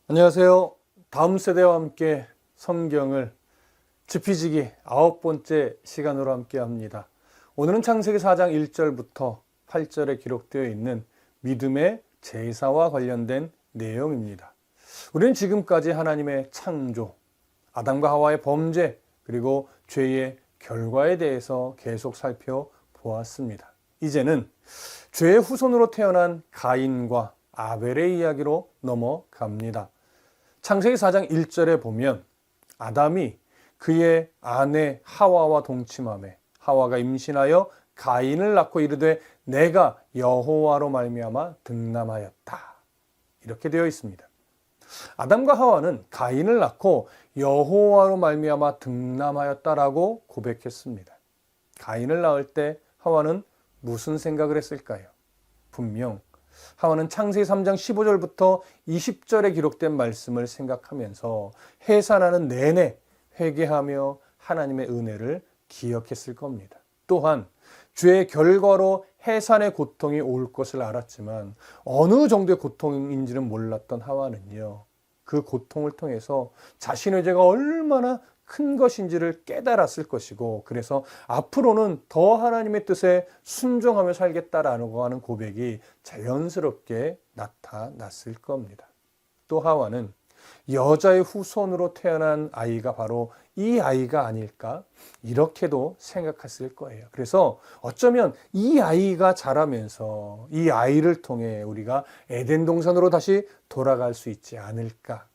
안녕하세요. 다음 세대와 함께 성경을 짚이지기 9번째 시간으로 함께 합니다. 오늘은 창세기 4장 1절부터 8절에 기록되어 있는 믿음의 제사와 관련된 내용입니다. 우리는 지금까지 하나님의 창조, 아담과 하와의 범죄, 그리고 죄의 결과에 대해서 계속 살펴보았습니다. 이제는 죄의 후손으로 태어난 가인과 아벨의 이야기로 넘어갑니다. 창세기 4장 1절에 보면 아담이 그의 아내 하와와 동침하매 하와가 임신하여 가인을 낳고 이르되 내가 여호와로 말미암아 등남하였다. 이렇게 되어 있습니다. 아담과 하와는 가인을 낳고 여호와로 말미암아 등남하였다라고 고백했습니다. 가인을 낳을 때 하와는 무슨 생각을 했을까요? 분명 하와는 창세기 3장 15절부터 20절에 기록된 말씀을 생각하면서 해산하는 내내 회개하며 하나님의 은혜를 기억했을 겁니다. 또한 죄의 결과로 해산의 고통이 올 것을 알았지만 어느 정도의 고통인지는 몰랐던 하와는요, 그 고통을 통해서 자신의 죄가 얼마나 큰 것인지를 깨달았을 것이고, 그래서 앞으로는 더 하나님의 뜻에 순종하며 살겠다라고 하는 고백이 자연스럽게 나타났을 겁니다. 또 하와는 여자의 후손으로 태어난 아이가 바로 이 아이가 아닐까, 이렇게도 생각했을 거예요. 그래서 어쩌면 이 아이가 자라면서 이 아이를 통해 우리가 에덴 동산으로 다시 돌아갈 수 있지 않을까,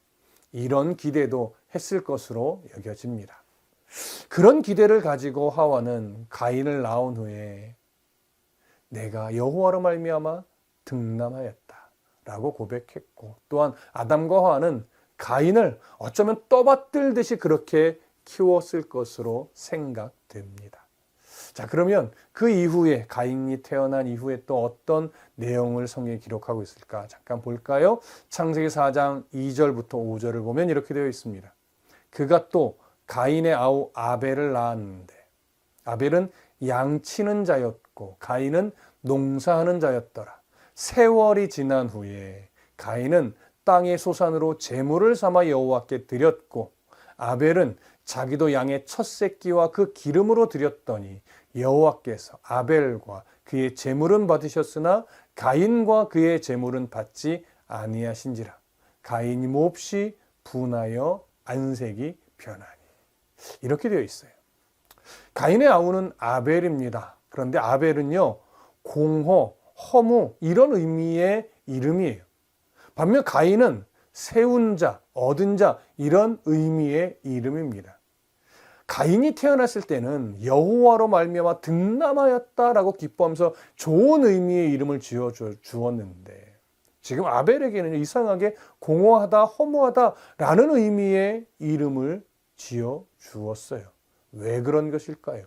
이런 기대도 했을 것으로 여겨집니다. 그런 기대를 가지고 하와는 가인을 낳은 후에 내가 여호와로 말미암아 등남하였다 라고 고백했고, 또한 아담과 하와는 가인을 어쩌면 떠받들듯이 그렇게 키웠을 것으로 생각됩니다. 자, 그러면 그 이후에 가인이 태어난 이후에 또 어떤 내용을 성경에 기록하고 있을까 잠깐 볼까요? 창세기 4장 2절부터 5절을 보면 이렇게 되어 있습니다. 그가 또 가인의 아우 아벨을 낳았는데 아벨은 양치는 자였고 가인은 농사하는 자였더라. 세월이 지난 후에 가인은 땅의 소산으로 제물을 삼아 여호와께 드렸고 아벨은 자기도 양의 첫 새끼와 그 기름으로 드렸더니 여호와께서 아벨과 그의 제물은 받으셨으나 가인과 그의 제물은 받지 아니하신지라. 가인이 몹시 분하여 안색이 변하니. 이렇게 되어 있어요. 가인의 아우는 아벨입니다. 그런데 아벨은요, 공허, 허무 이런 의미의 이름이에요. 반면 가인은 세운 자, 얻은 자 이런 의미의 이름입니다. 가인이 태어났을 때는 여호와로 말미암아 등남하였다라고 기뻐하면서 좋은 의미의 이름을 지어 주었는데, 지금 아벨에게는 이상하게 공허하다, 허무하다라는 의미의 이름을 지어 주었어요. 왜 그런 것일까요?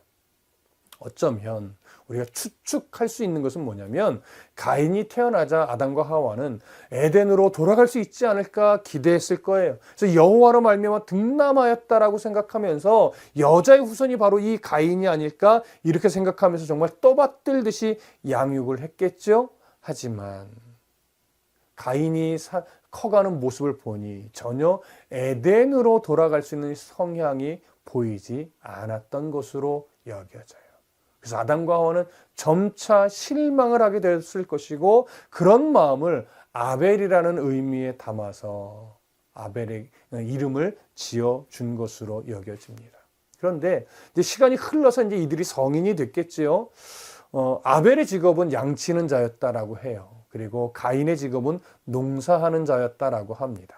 어쩌면 우리가 추측할 수 있는 것은 뭐냐면, 가인이 태어나자 아담과 하와는 에덴으로 돌아갈 수 있지 않을까 기대했을 거예요. 그래서 여호와로 말미암아 등남하였다라고 생각하면서 여자의 후손이 바로 이 가인이 아닐까 이렇게 생각하면서 정말 떠받들듯이 양육을 했겠죠. 하지만 가인이 커가는 모습을 보니 전혀 에덴으로 돌아갈 수 있는 성향이 보이지 않았던 것으로 여겨져요. 그래서 아담과 하와는 점차 실망을 하게 됐을 것이고, 그런 마음을 아벨이라는 의미에 담아서 아벨의 이름을 지어준 것으로 여겨집니다. 그런데 이제 시간이 흘러서 이제 이들이 성인이 됐겠지요. 아벨의 직업은 양치는 자였다라고 해요. 그리고 가인의 직업은 농사하는 자였다라고 합니다.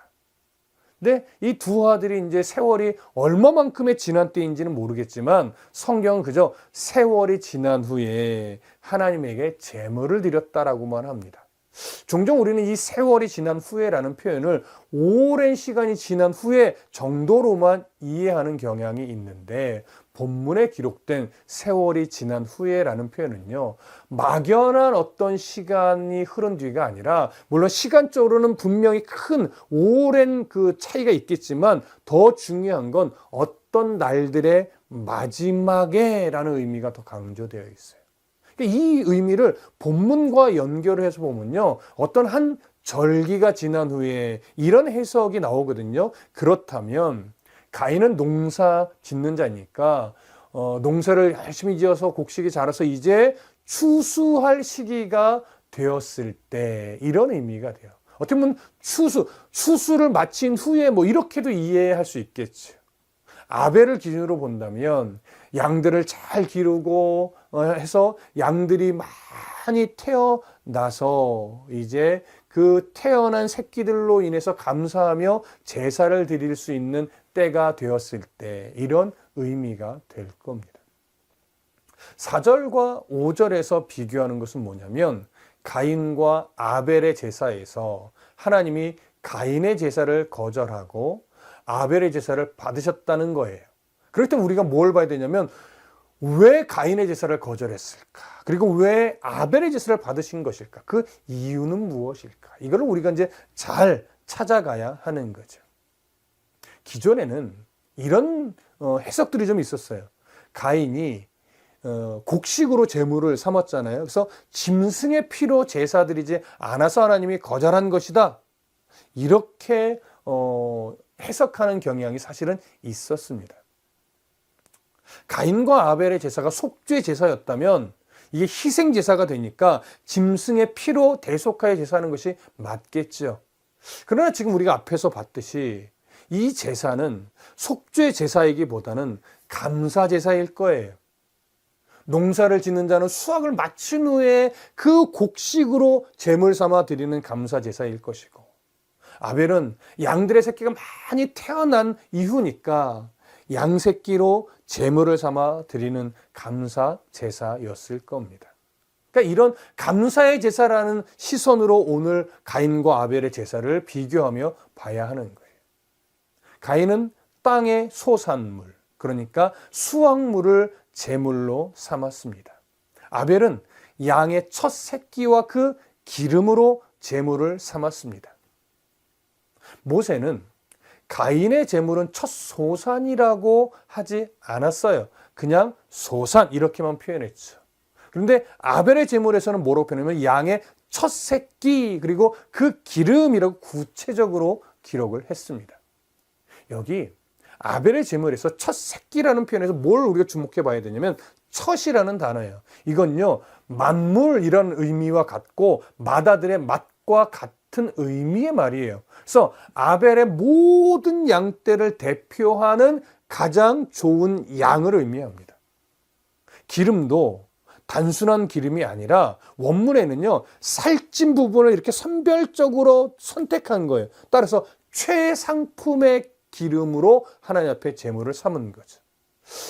근데 이 두 아들이 이제 세월이 얼마만큼의 지난 때인지는 모르겠지만 성경은 그저 세월이 지난 후에 하나님에게 제물을 드렸다라고만 합니다. 종종 우리는 이 세월이 지난 후에라는 표현을 오랜 시간이 지난 후에 정도로만 이해하는 경향이 있는데, 본문에 기록된 세월이 지난 후에라는 표현은요, 막연한 어떤 시간이 흐른 뒤가 아니라, 물론 시간적으로는 분명히 큰 오랜 그 차이가 있겠지만 더 중요한 건 어떤 날들의 마지막에라는 의미가 더 강조되어 있어요. 이 의미를 본문과 연결을 해서 보면요, 어떤 한 절기가 지난 후에 이런 해석이 나오거든요. 그렇다면 가인은 농사 짓는 자니까 농사를 열심히 지어서 곡식이 자라서 이제 추수할 시기가 되었을 때 이런 의미가 돼요. 어떻게 보면 추수를 마친 후에 뭐 이렇게도 이해할 수 있겠죠. 아벨을 기준으로 본다면 양들을 잘 기르고 해서 양들이 많이 태어나서 이제 그 태어난 새끼들로 인해서 감사하며 제사를 드릴 수 있는 때가 되었을 때 이런 의미가 될 겁니다. 4절과 5절에서 비교하는 것은 뭐냐면 가인과 아벨의 제사에서 하나님이 가인의 제사를 거절하고 아벨의 제사를 받으셨다는 거예요. 그럴 때 우리가 뭘 봐야 되냐면 왜 가인의 제사를 거절했을까? 그리고 왜 아벨의 제사를 받으신 것일까? 그 이유는 무엇일까? 이걸 우리가 이제 잘 찾아가야 하는 거죠. 기존에는 이런 해석들이 좀 있었어요. 가인이 곡식으로 제물을 삼았잖아요. 그래서 짐승의 피로 제사 드리지 않아서 하나님이 거절한 것이다. 이렇게 해석하는 경향이 사실은 있었습니다. 가인과 아벨의 제사가 속죄 제사였다면 이게 희생 제사가 되니까 짐승의 피로 대속하여 제사하는 것이 맞겠죠. 그러나 지금 우리가 앞에서 봤듯이 이 제사는 속죄 제사이기보다는 감사 제사일 거예요. 농사를 짓는 자는 수확을 마친 후에 그 곡식으로 제물 삼아 드리는 감사 제사일 것이고, 아벨은 양들의 새끼가 많이 태어난 이후니까 양 새끼로 제물을 삼아 드리는 감사 제사였을 겁니다. 그러니까 이런 감사의 제사라는 시선으로 오늘 가인과 아벨의 제사를 비교하며 봐야 하는 거예요. 가인은 땅의 소산물, 그러니까 수확물을 제물로 삼았습니다. 아벨은 양의 첫 새끼와 그 기름으로 제물을 삼았습니다. 모세는 가인의 제물은 첫 소산이라고 하지 않았어요. 그냥 소산 이렇게만 표현했죠. 그런데 아벨의 제물에서는 뭐라고 표현하면 양의 첫 새끼 그리고 그 기름이라고 구체적으로 기록을 했습니다. 여기 아벨의 제물에서 첫 새끼라는 표현에서 뭘 우리가 주목해 봐야 되냐면 첫이라는 단어예요. 이건요 만물이라는 의미와 같고 맏아들의 맏과 같은 의미의 말이에요. 그래서 아벨의 모든 양떼를 대표하는 가장 좋은 양을 의미합니다. 기름도 단순한 기름이 아니라 원문에는요 살찐 부분을 이렇게 선별적으로 선택한 거예요. 따라서 최상품의 기름으로 하나님 앞에 제물을 삼은 거죠.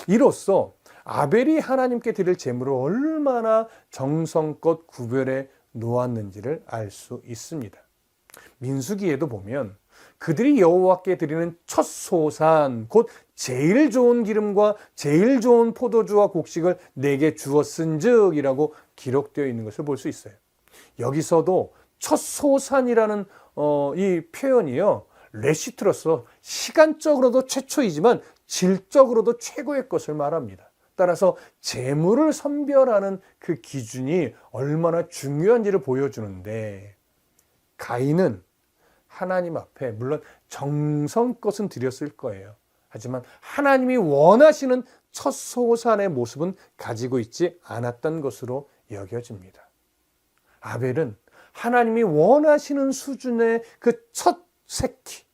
이로써 아벨이 하나님께 드릴 제물을 얼마나 정성껏 구별해 놓았는지를 알 수 있습니다. 민수기에도 보면 그들이 여호와께 드리는 첫 소산 곧 제일 좋은 기름과 제일 좋은 포도주와 곡식을 내게 주었은즉이라고 기록되어 있는 것을 볼 수 있어요. 여기서도 첫 소산이라는 이 표현이요 레시트로서 시간적으로도 최초이지만 질적으로도 최고의 것을 말합니다. 따라서 제물을 선별하는 그 기준이 얼마나 중요한지를 보여주는데 가인은 하나님 앞에 물론 정성껏은 드렸을 거예요. 하지만 하나님이 원하시는 첫 소산의 모습은 가지고 있지 않았던 것으로 여겨집니다. 아벨은 하나님이 원하시는 수준의 그 첫 새끼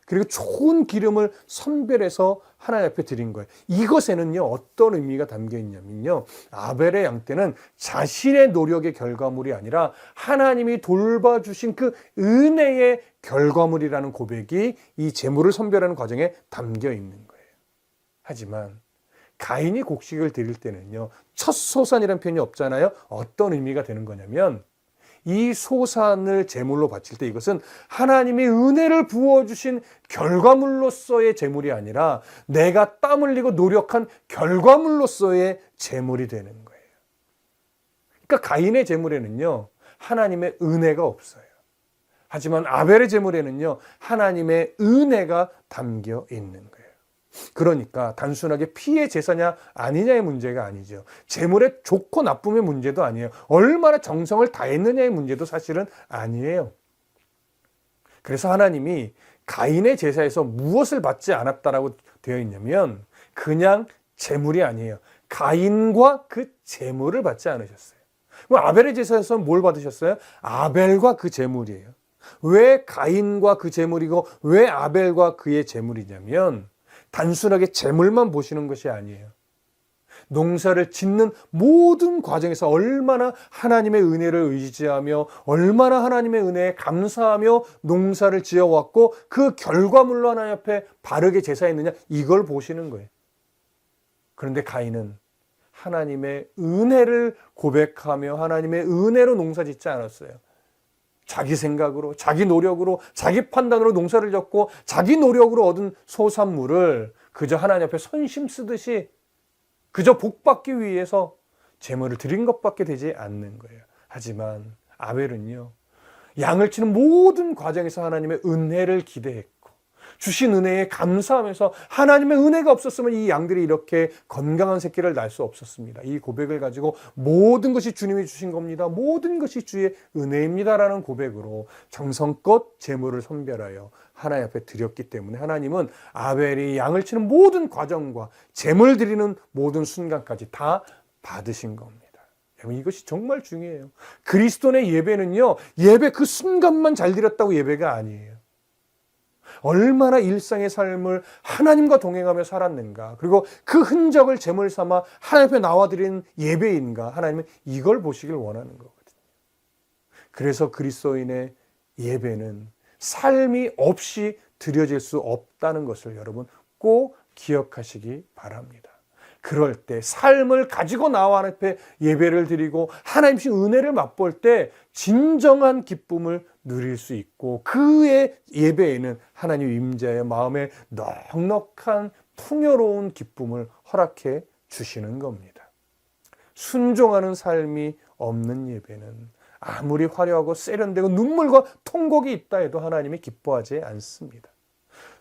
그리고 좋은 기름을 선별해서 하나님 앞에 드린 거예요. 이것에는요 어떤 의미가 담겨 있냐면요 아벨의 양떼는 자신의 노력의 결과물이 아니라 하나님이 돌봐주신 그 은혜의 결과물이라는 고백이 이 제물을 선별하는 과정에 담겨 있는 거예요. 하지만 가인이 곡식을 드릴 때는요 첫 소산이라는 표현이 없잖아요. 어떤 의미가 되는 거냐면 이 소산을 제물로 바칠 때 이것은 하나님이 은혜를 부어주신 결과물로서의 제물이 아니라 내가 땀 흘리고 노력한 결과물로서의 제물이 되는 거예요. 그러니까 가인의 제물에는요 하나님의 은혜가 없어요. 하지만 아벨의 제물에는요 하나님의 은혜가 담겨 있는 거예요. 그러니까 단순하게 피의 제사냐 아니냐의 문제가 아니죠. 제물의 좋고 나쁨의 문제도 아니에요. 얼마나 정성을 다했느냐의 문제도 사실은 아니에요. 그래서 하나님이 가인의 제사에서 무엇을 받지 않았다라고 되어 있냐면 그냥 제물이 아니에요. 가인과 그 제물을 받지 않으셨어요. 그럼 아벨의 제사에서 뭘 받으셨어요? 아벨과 그 제물이에요. 왜 가인과 그 제물이고 왜 아벨과 그의 제물이냐면 단순하게 제물만 보시는 것이 아니에요. 농사를 짓는 모든 과정에서 얼마나 하나님의 은혜를 의지하며 얼마나 하나님의 은혜에 감사하며 농사를 지어왔고 그 결과물로 하나님 앞에 바르게 제사했느냐 이걸 보시는 거예요. 그런데 가인은 하나님의 은혜를 고백하며 하나님의 은혜로 농사 짓지 않았어요. 자기 생각으로, 자기 노력으로, 자기 판단으로 농사를 짓고 자기 노력으로 얻은 소산물을 그저 하나님 앞에 선심 쓰듯이 그저 복받기 위해서 제물을 드린 것밖에 되지 않는 거예요. 하지만 아벨은요, 양을 치는 모든 과정에서 하나님의 은혜를 기대했고 주신 은혜에 감사하면서 하나님의 은혜가 없었으면 이 양들이 이렇게 건강한 새끼를 낳을 수 없었습니다. 이 고백을 가지고 모든 것이 주님이 주신 겁니다. 모든 것이 주의 은혜입니다라는 고백으로 정성껏 제물을 선별하여 하나님 앞에 드렸기 때문에 하나님은 아벨이 양을 치는 모든 과정과 제물 드리는 모든 순간까지 다 받으신 겁니다. 여러분 이것이 정말 중요해요. 그리스도의 예배는요, 예배 그 순간만 잘 드렸다고 예배가 아니에요. 얼마나 일상의 삶을 하나님과 동행하며 살았는가, 그리고 그 흔적을 제물 삼아 하나님 앞에 나와드리는 예배인가, 하나님은 이걸 보시길 원하는 거거든요. 그래서 그리스도인의 예배는 삶이 없이 드려질 수 없다는 것을 여러분 꼭 기억하시기 바랍니다. 그럴 때 삶을 가지고 나와 하나님 앞에 예배를 드리고 하나님의 은혜를 맛볼 때 진정한 기쁨을 누릴 수 있고 그의 예배에는 하나님 임재하여 마음에 넉넉한 풍요로운 기쁨을 허락해 주시는 겁니다. 순종하는 삶이 없는 예배는 아무리 화려하고 세련되고 눈물과 통곡이 있다 해도 하나님이 기뻐하지 않습니다.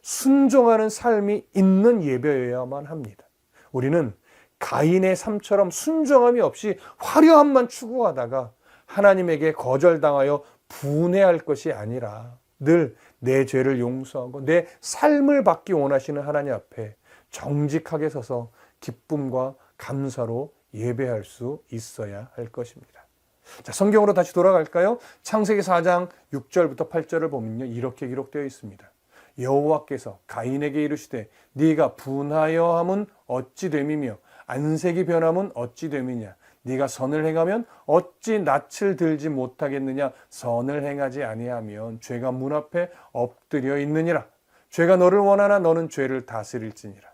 순종하는 삶이 있는 예배여야만 합니다. 우리는 가인의 삶처럼 순종함이 없이 화려함만 추구하다가 하나님에게 거절당하여 분해할 것이 아니라 늘 내 죄를 용서하고 내 삶을 받기 원하시는 하나님 앞에 정직하게 서서 기쁨과 감사로 예배할 수 있어야 할 것입니다. 자, 성경으로 다시 돌아갈까요? 창세기 4장 6절부터 8절을 보면요, 이렇게 기록되어 있습니다. 여호와께서 가인에게 이르시되 네가 분하여 함은 어찌 됨이며 안색이 변함은 어찌 됨이냐. 네가 선을 행하면 어찌 낯을 들지 못하겠느냐. 선을 행하지 아니하면 죄가 문 앞에 엎드려 있느니라. 죄가 너를 원하나 너는 죄를 다스릴지니라.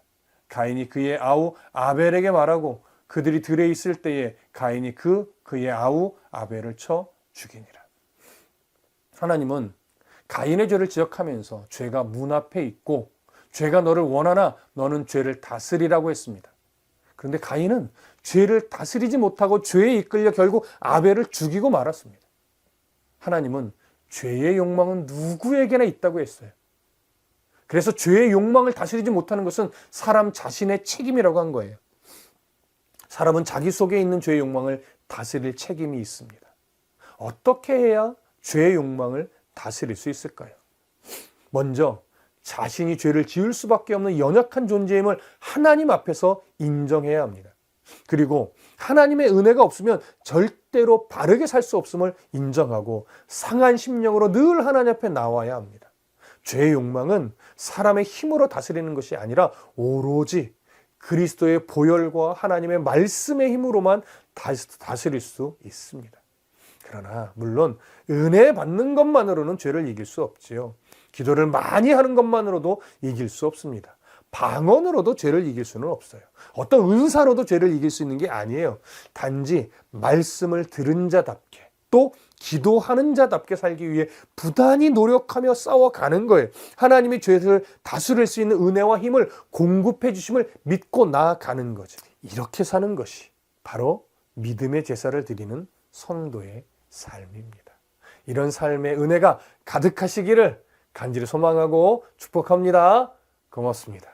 가인이 그의 아우 아벨에게 말하고 그들이 들에 있을 때에 가인이 그의 아우 아벨을 쳐 죽이니라. 하나님은 가인의 죄를 지적하면서 죄가 문 앞에 있고 죄가 너를 원하나 너는 죄를 다스리라고 했습니다. 그런데 가인은 죄를 다스리지 못하고 죄에 이끌려 결국 아벨을 죽이고 말았습니다. 하나님은 죄의 욕망은 누구에게나 있다고 했어요. 그래서 죄의 욕망을 다스리지 못하는 것은 사람 자신의 책임이라고 한 거예요. 사람은 자기 속에 있는 죄의 욕망을 다스릴 책임이 있습니다. 어떻게 해야 죄의 욕망을 다스릴 수 있을까요? 먼저 자신이 죄를 지을 수밖에 없는 연약한 존재임을 하나님 앞에서 인정해야 합니다. 그리고 하나님의 은혜가 없으면 절대로 바르게 살 수 없음을 인정하고 상한 심령으로 늘 하나님 앞에 나와야 합니다. 죄의 욕망은 사람의 힘으로 다스리는 것이 아니라 오로지 그리스도의 보혈과 하나님의 말씀의 힘으로만 다스릴 수 있습니다. 그러나 물론 은혜 받는 것만으로는 죄를 이길 수 없지요. 기도를 많이 하는 것만으로도 이길 수 없습니다. 방언으로도 죄를 이길 수는 없어요. 어떤 은사로도 죄를 이길 수 있는 게 아니에요. 단지 말씀을 들은 자답게 또 기도하는 자답게 살기 위해 부단히 노력하며 싸워가는 거예요. 하나님이 죄를 다스릴 수 있는 은혜와 힘을 공급해 주심을 믿고 나아가는 거죠. 이렇게 사는 것이 바로 믿음의 제사를 드리는 성도의 삶입니다. 이런 삶의 은혜가 가득하시기를 간절히 소망하고 축복합니다. 고맙습니다.